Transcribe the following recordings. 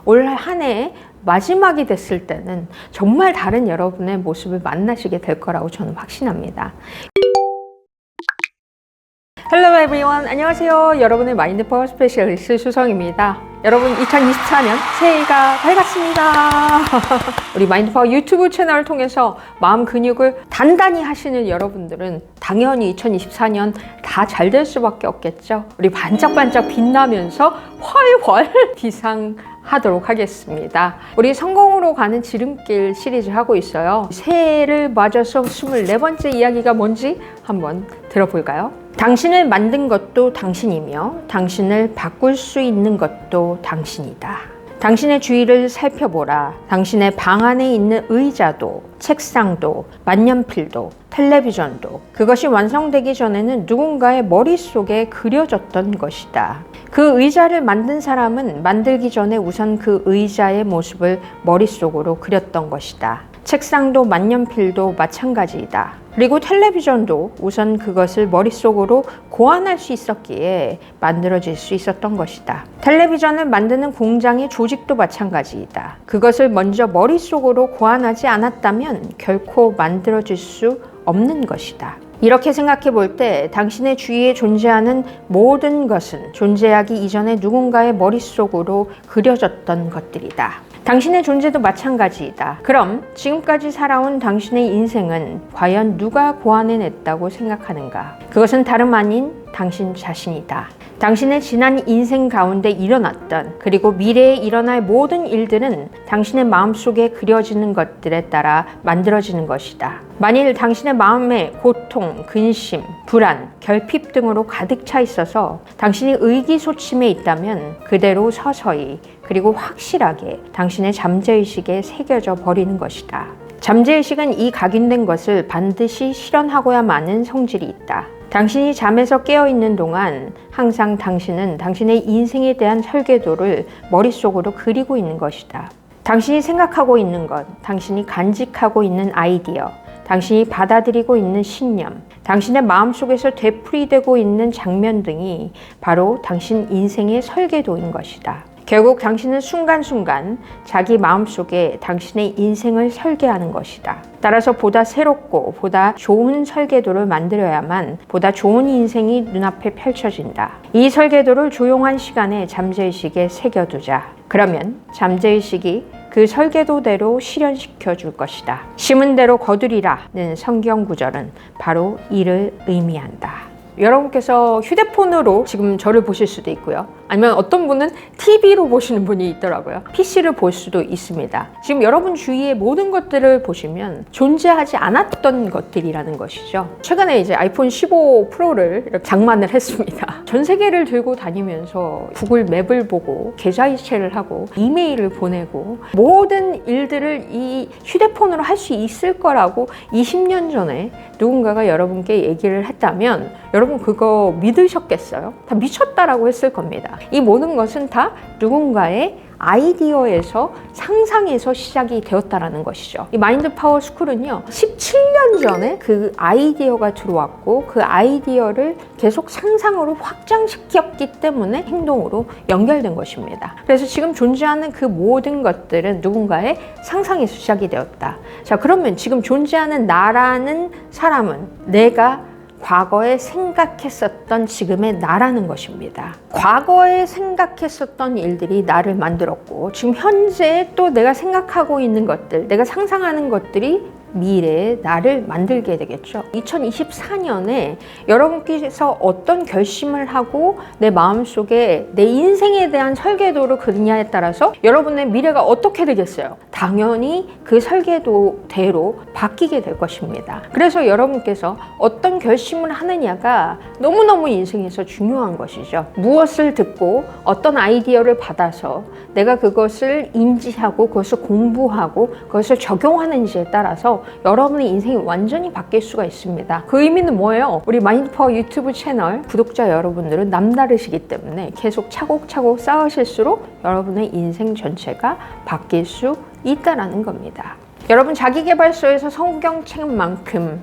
올 한 해 마지막이 됐을 때는 정말 다른 여러분의 모습을 만나시게 될 거라고 저는 확신합니다. Hello everyone. 안녕하세요. 여러분의 마인드 파워 스페셜리스트 수성입니다. 여러분 2024년 새해가 밝았습니다. 우리 마인드 파워 유튜브 채널을 통해서 마음 근육을 단단히 하시는 여러분들은 당연히 2024년 다 잘 될 수밖에 없겠죠. 우리 반짝반짝 빛나면서 활활 비상하도록 하겠습니다. 우리 성공으로 가는 지름길 시리즈 하고 있어요. 새해를 맞아서 24번째 이야기가 뭔지 한번 들어볼까요? 당신을 만든 것도 당신이며 당신을 바꿀 수 있는 것도 당신이다. 당신의 주위를 살펴보라. 당신의 방 안에 있는 의자도, 책상도, 만년필도, 텔레비전도 그것이 완성되기 전에는 누군가의 머릿속에 그려졌던 것이다. 그 의자를 만든 사람은 만들기 전에 우선 그 의자의 모습을 머릿속으로 그렸던 것이다. 책상도 만년필도 마찬가지이다. 그리고 텔레비전도 우선 그것을 머릿속으로 고안할 수 있었기에 만들어질 수 있었던 것이다. 텔레비전을 만드는 공장의 조직도 마찬가지이다. 그것을 먼저 머릿속으로 고안하지 않았다면 결코 만들어질 수 없는 것이다. 이렇게 생각해 볼 때 당신의 주위에 존재하는 모든 것은 존재하기 이전에 누군가의 머릿속으로 그려졌던 것들이다. 당신의 존재도 마찬가지이다. 그럼 지금까지 살아온 당신의 인생은 과연 누가 고안해냈다고 생각하는가? 그것은 다름 아닌 당신 자신이다. 당신의 지난 인생 가운데 일어났던 그리고 미래에 일어날 모든 일들은 당신의 마음속에 그려지는 것들에 따라 만들어지는 것이다. 만일 당신의 마음에 고통, 근심, 불안, 결핍 등으로 가득 차 있어서 당신이 의기소침해 있다면 그대로 서서히 그리고 확실하게 당신의 잠재의식에 새겨져 버리는 것이다. 잠재의식은 이 각인된 것을 반드시 실현하고야 마는 성질이 있다. 당신이 잠에서 깨어있는 동안 항상 당신은 당신의 인생에 대한 설계도를 머릿속으로 그리고 있는 것이다. 당신이 생각하고 있는 것, 당신이 간직하고 있는 아이디어, 당신이 받아들이고 있는 신념, 당신의 마음속에서 되풀이되고 있는 장면 등이 바로 당신 인생의 설계도인 것이다. 결국 당신은 순간순간 자기 마음속에 당신의 인생을 설계하는 것이다. 따라서 보다 새롭고 보다 좋은 설계도를 만들어야만 보다 좋은 인생이 눈앞에 펼쳐진다. 이 설계도를 조용한 시간에 잠재의식에 새겨두자. 그러면 잠재의식이 그 설계도대로 실현시켜 줄 것이다. 심은 대로 거두리라는 성경 구절은 바로 이를 의미한다. 여러분께서 휴대폰으로 지금 저를 보실 수도 있고요. 아니면 어떤 분은 TV로 보시는 분이 있더라고요. PC를 볼 수도 있습니다. 지금 여러분 주위의 모든 것들을 보시면 존재하지 않았던 것들이라는 것이죠. 최근에 이제 아이폰 15 프로를 이렇게 장만을 했습니다. 전 세계를 들고 다니면서 구글 맵을 보고 계좌이체를 하고 이메일을 보내고 모든 일들을 이 휴대폰으로 할 수 있을 거라고 20년 전에 누군가가 여러분께 얘기를 했다면 여러분 그거 믿으셨겠어요? 다 미쳤다라고 했을 겁니다. 이 모든 것은 다 누군가의 아이디어에서 상상에서 시작이 되었다라는 것이죠. 이 마인드 파워 스쿨은요 17년 전에 그 아이디어가 들어왔고 그 아이디어를 계속 상상으로 확장시켰기 때문에 행동으로 연결된 것입니다. 그래서 지금 존재하는 그 모든 것들은 누군가의 상상에서 시작이 되었다. 자, 그러면 지금 존재하는 나라는 사람은 내가 과거에 생각했었던 지금의 나라는 것입니다. 과거에 생각했었던 일들이 나를 만들었고 지금 현재 또 내가 생각하고 있는 것들, 내가 상상하는 것들이 미래의 나를 만들게 되겠죠. 2024년에 여러분께서 어떤 결심을 하고 내 마음속에 내 인생에 대한 설계도를 그리냐에 따라서 여러분의 미래가 어떻게 되겠어요? 당연히 그 설계도대로 바뀌게 될 것입니다. 그래서 여러분께서 어떤 결심을 하느냐가 너무너무 인생에서 중요한 것이죠. 무엇을 듣고 어떤 아이디어를 받아서 내가 그것을 인지하고 그것을 공부하고 그것을 적용하는지에 따라서 여러분의 인생이 완전히 바뀔 수가 있습니다. 그 의미는 뭐예요? 우리 마인드파워 유튜브 채널 구독자 여러분들은 남다르시기 때문에 계속 차곡차곡 쌓으실수록 여러분의 인생 전체가 바뀔 수 있다는 겁니다. 여러분 자기계발서에서 성경책만큼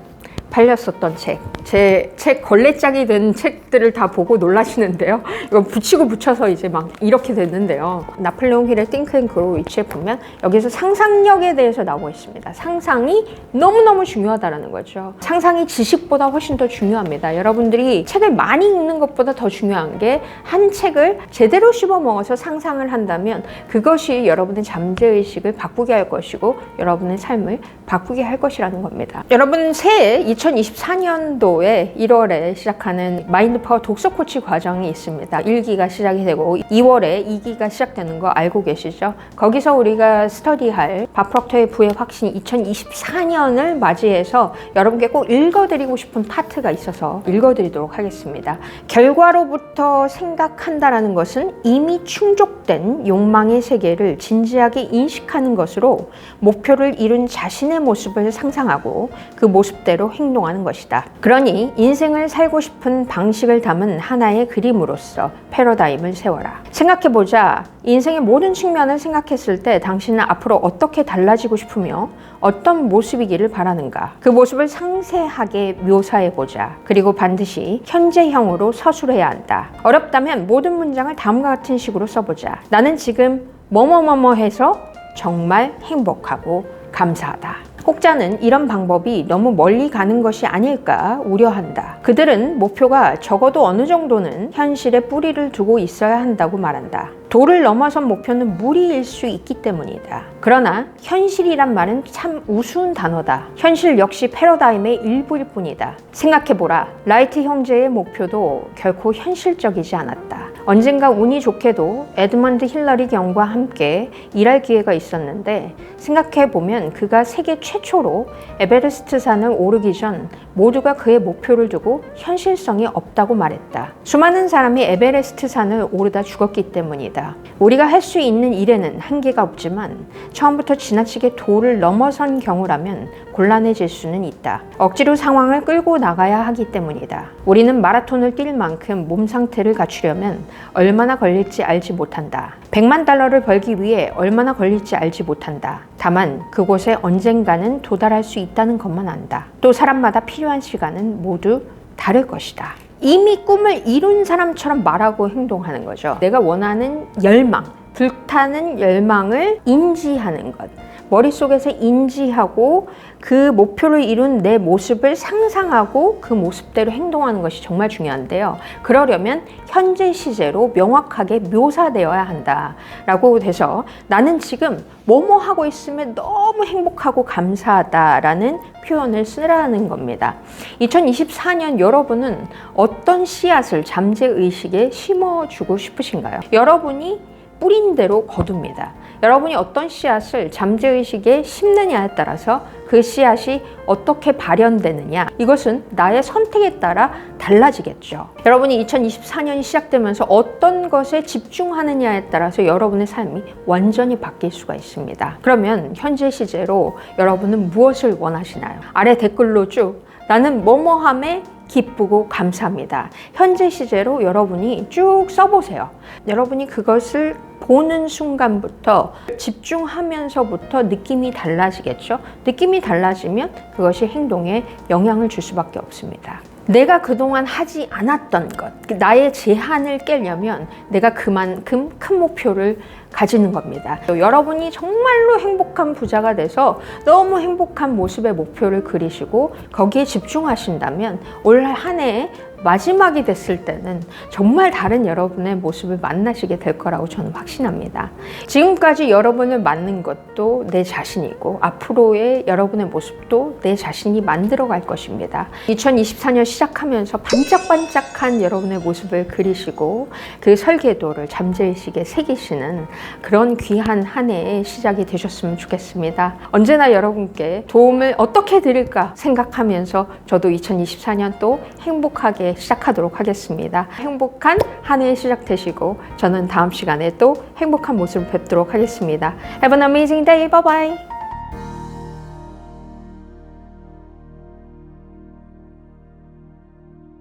팔렸었던 책, 제 책 걸레짝이 된 책들을 다 보고 놀라시는데요. 이거 붙이고 붙여서 이제 막 이렇게 됐는데요. 나폴레옹 힐의 Think and Grow Rich에 보면 여기서 상상력에 대해서 나오고 있습니다. 상상이 너무너무 중요하다는 거죠. 상상이 지식보다 훨씬 더 중요합니다. 여러분들이 책을 많이 읽는 것보다 더 중요한 게 한 책을 제대로 씹어 먹어서 상상을 한다면 그것이 여러분의 잠재의식을 바꾸게 할 것이고 여러분의 삶을 바꾸게 할 것이라는 겁니다. 여러분 새해 2024년도에 1월에 시작하는 마인드 파워 독서 코치 과정이 있습니다. 1기가 시작이 되고 2월에 2기가 시작되는 거 알고 계시죠? 거기서 우리가 스터디할 밥 프록터의 부의 확신 2024년을 맞이해서 여러분께 꼭 읽어드리고 싶은 파트가 있어서 읽어드리도록 하겠습니다. 결과로부터 생각한다라는 것은 이미 충족된 욕망의 세계를 진지하게 인식하는 것으로 목표를 이룬 자신의 모습을 상상하고 그 모습대로 행동하는 것이다. 그러니 인생을 살고 싶은 방식을 담은 하나의 그림으로서 패러다임을 세워라. 생각해보자. 인생의 모든 측면을 생각했을 때 당신은 앞으로 어떻게 달라지고 싶으며 어떤 모습이기를 바라는가. 그 모습을 상세하게 묘사해보자. 그리고 반드시 현재형으로 서술해야 한다. 어렵다면 모든 문장을 다음과 같은 식으로 써보자. 나는 지금 뭐뭐뭐뭐 해서 정말 행복하고 감사하다. 혹자는 이런 방법이 너무 멀리 가는 것이 아닐까 우려한다. 그들은 목표가 적어도 어느 정도는 현실에 뿌리를 두고 있어야 한다고 말한다. 도를 넘어선 목표는 무리일 수 있기 때문이다. 그러나 현실이란 말은 참 우스운 단어다. 현실 역시 패러다임의 일부일 뿐이다. 생각해보라. 라이트 형제의 목표도 결코 현실적이지 않았다. 언젠가 운이 좋게도 에드먼드 힐러리 경과 함께 일할 기회가 있었는데 생각해보면 그가 세계 최초로 에베레스트 산을 오르기 전 모두가 그의 목표를 두고 현실성이 없다고 말했다. 수많은 사람이 에베레스트 산을 오르다 죽었기 때문이다. 우리가 할 수 있는 일에는 한계가 없지만 처음부터 지나치게 도를 넘어선 경우라면 곤란해질 수는 있다. 억지로 상황을 끌고 나가야 하기 때문이다. 우리는 마라톤을 뛸 만큼 몸 상태를 갖추려면 얼마나 걸릴지 알지 못한다. 100만 달러를 벌기 위해 얼마나 걸릴지 알지 못한다. 다만 그곳에 언젠가는 도달할 수 있다는 것만 안다. 또 사람마다 필요한 시간은 모두 다를 것이다. 이미 꿈을 이룬 사람처럼 말하고 행동하는 거죠. 내가 원하는 열망, 불타는 열망을 인지하는 것. 머릿속에서 인지하고 그 목표를 이룬 내 모습을 상상하고 그 모습대로 행동하는 것이 정말 중요한데요. 그러려면 현재 시제로 명확하게 묘사되어야 한다라고 돼서 나는 지금 뭐뭐 하고 있으면 너무 행복하고 감사하다라는 표현을 쓰라는 겁니다. 2024년 여러분은 어떤 씨앗을 잠재의식에 심어주고 싶으신가요? 여러분이 뿌린 대로 거둡니다. 여러분이 어떤 씨앗을 잠재의식에 심느냐에 따라서 그 씨앗이 어떻게 발현되느냐, 이것은 나의 선택에 따라 달라지겠죠. 여러분이 2024년이 시작되면서 어떤 것에 집중하느냐에 따라서 여러분의 삶이 완전히 바뀔 수가 있습니다. 그러면 현재 시제로 여러분은 무엇을 원하시나요? 아래 댓글로 쭉 나는 뭐뭐함에 기쁘고 감사합니다. 현재 시제로 여러분이 쭉 써보세요. 여러분이 그것을 보는 순간부터 집중하면서부터 느낌이 달라지겠죠. 느낌이 달라지면 그것이 행동에 영향을 줄 수밖에 없습니다. 내가 그동안 하지 않았던 것, 나의 제한을 깨려면 내가 그만큼 큰 목표를 가지는 겁니다. 여러분이 정말로 행복한 부자가 돼서 너무 행복한 모습의 목표를 그리시고 거기에 집중하신다면 올 한 해에 마지막이 됐을 때는 정말 다른 여러분의 모습을 만나시게 될 거라고 저는 확신합니다. 지금까지 여러분을 만난 것도 내 자신이고 앞으로의 여러분의 모습도 내 자신이 만들어 갈 것입니다. 2024년 시작하면서 반짝반짝한 여러분의 모습을 그리시고 그 설계도를 잠재의식에 새기시는 그런 귀한 한 해의 시작이 되셨으면 좋겠습니다. 언제나 여러분께 도움을 어떻게 드릴까 생각하면서 저도 2024년 또 행복하게 시작하도록 하겠습니다. 행복한 한 해 시작 되시고 저는 다음 시간에 또 행복한 모습을 뵙도록 하겠습니다. Have an amazing day. Bye bye.